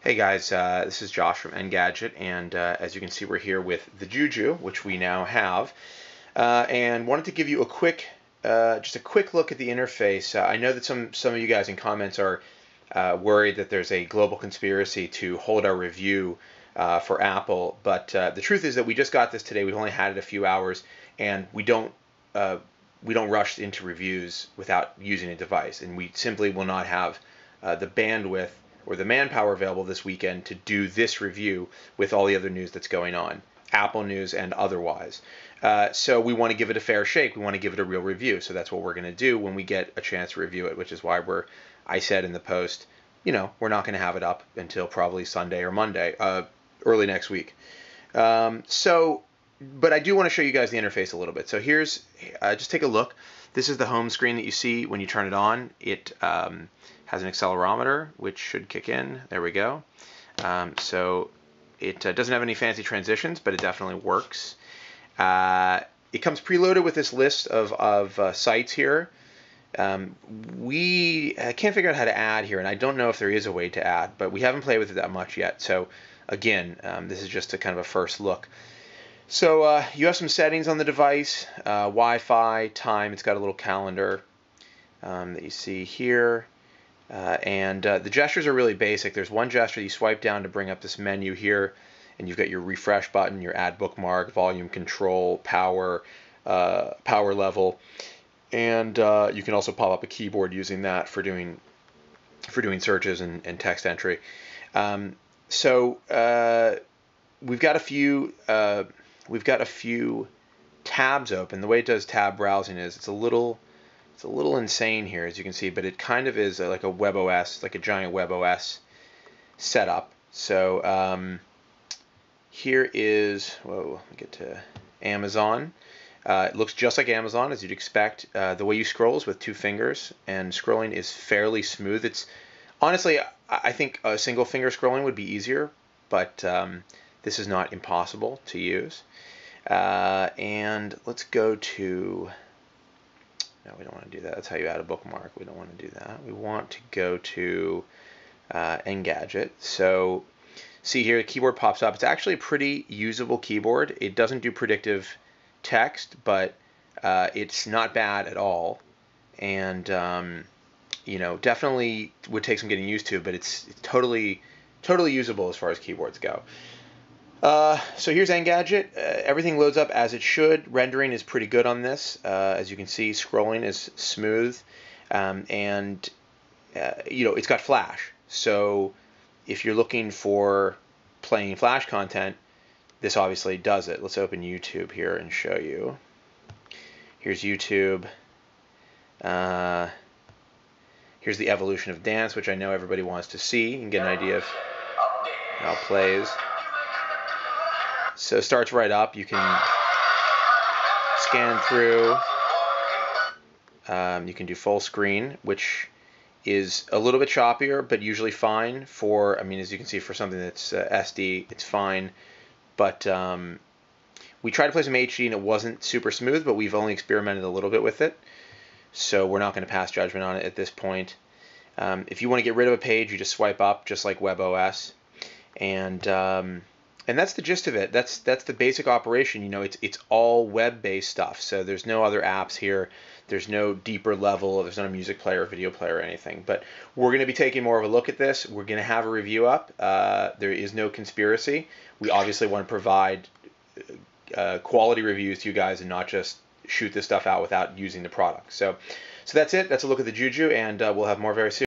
Hey guys, this is Josh from Engadget, and as you can see, we're here with the JooJoo, which we now have, and wanted to give you a quick, just a quick look at the interface. I know that some of you guys in comments are worried that there's a global conspiracy to hold our review for Apple, but the truth is that we just got this today. We've only had it a few hours, and we don't rush into reviews without using a device, and we simply will not have the bandwidth or the manpower available this weekend to do this review with all the other news that's going on, Apple news and otherwise. So we want to give it a fair shake. We want to give it a real review. So that's what we're going to do when we get a chance to review it, which is why I said in the post, we're not going to have it up until probably Sunday or Monday, early next week. But I do want to show you guys the interface a little bit. So here's, just take a look. This is the home screen that you see when you turn it on. It has an accelerometer, which should kick in. There we go. So it doesn't have any fancy transitions, but it definitely works. It comes preloaded with this list of sites here. We can't figure out how to add here, and I don't know if there is a way to add, but we haven't played with it that much yet. So again, this is just a kind of a first look. So you have some settings on the device, Wi-Fi, time. It's got a little calendar that you see here. And the gestures are really basic. There's one gesture you swipe down to bring up this menu here, and you've got your refresh button, your add bookmark, volume control, power level, and you can also pop up a keyboard using that for doing searches and text entry. So we've got a few tabs open. The way it does tab browsing is it's a little insane here, as you can see, but it kind of is like a WebOS, like a giant WebOS setup. So here is, whoa, let me get to Amazon. It looks just like Amazon, as you'd expect. The way you scroll is with two fingers, and scrolling is fairly smooth. It's honestly, I think a single finger scrolling would be easier, but this is not impossible to use. And let's go to, no, we don't want to do that. That's how you add a bookmark. We don't want to do that. We want to go to Engadget. So see here, the keyboard pops up. It's actually a pretty usable keyboard. It doesn't do predictive text, but it's not bad at all. And definitely would take some getting used to, but it's totally usable as far as keyboards go. So here's Engadget. Everything loads up as it should. Rendering is pretty good on this. As you can see, scrolling is smooth, and it's got Flash. So if you're looking for playing Flash content, this obviously does it. Let's open YouTube here and show you. Here's YouTube. Here's the evolution of dance, which I know everybody wants to see and get an idea of how it plays. So it starts right up. You can scan through. You can do full screen, which is a little bit choppier, but usually fine for, as you can see, for something that's SD, it's fine. But we tried to play some HD, and it wasn't super smooth, but we've only experimented a little bit with it. So we're not going to pass judgment on it at this point. If you want to get rid of a page, you just swipe up, just like WebOS. And that's the gist of it. That's the basic operation. It's all web-based stuff. So there's no other apps here. There's no deeper level. There's not a music player or video player or anything. But we're going to be taking more of a look at this. We're going to have a review up. There is no conspiracy. We obviously want to provide quality reviews to you guys and not just shoot this stuff out without using the product. So that's it. That's a look at the JooJoo, and we'll have more very soon.